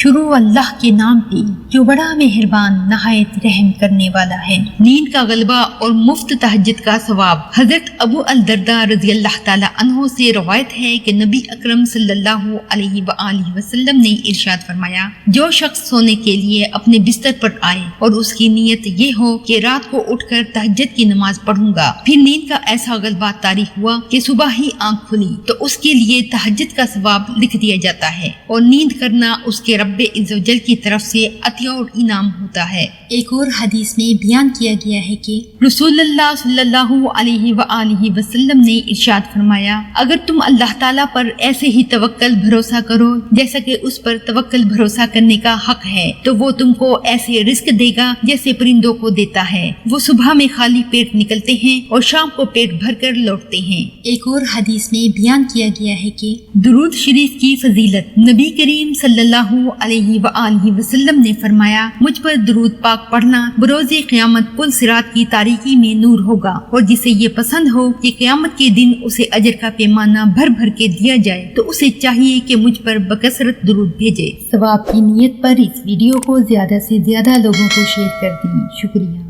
شروع اللہ کے نام پہ جو بڑا مہربان نہایت رحم کرنے والا ہے۔ نیند کا غلبہ اور مفت تہجد کا ثواب۔ حضرت ابو الدرداء رضی اللہ تعالی عنہ سے روایت ہے کہ نبی اکرم صلی اللہ علیہ وآلہ وسلم نے ارشاد فرمایا، جو شخص سونے کے لیے اپنے بستر پر آئے اور اس کی نیت یہ ہو کہ رات کو اٹھ کر تہجد کی نماز پڑھوں گا، پھر نیند کا ایسا غلبہ طاری ہوا کہ صبح ہی آنکھ کھلی تو اس کے لیے تہجد کا ثواب لکھ دیا جاتا ہے، اور نیند کرنا اس کے رب عز و جل کی طرف سے عطیہ اور انعام ہوتا ہے۔ ایک اور حدیث میں بیان کیا گیا ہے کہ رسول اللہ صلی اللہ علیہ وآلہ وسلم نے ارشاد فرمایا، اگر تم اللہ تعالیٰ پر ایسے ہی توکل بھروسہ کرو جیسا کہ اس پر توکل بھروسہ کرنے کا حق ہے، تو وہ تم کو ایسے رزق دے گا جیسے پرندوں کو دیتا ہے۔ وہ صبح میں خالی پیٹ نکلتے ہیں اور شام کو پیٹ بھر کر لوٹتے ہیں۔ ایک اور حدیث میں بیان کیا گیا ہے کہ درود شریف کی فضیلت۔ نبی کریم صلی اللہ علیہ وآلہ وسلم نے فرمایا، مجھ پر درود پاک پڑھنا بروز قیامت پل صراط کی تاریکی میں نور ہوگا، اور جسے یہ پسند ہو کہ قیامت کے دن اسے اجر کا پیمانہ بھر بھر کے دیا جائے تو اسے چاہیے کہ مجھ پر بکثرت درود بھیجے۔ ثواب کی نیت پر اس ویڈیو کو زیادہ سے زیادہ لوگوں کو شیئر کر دیں۔ شکریہ۔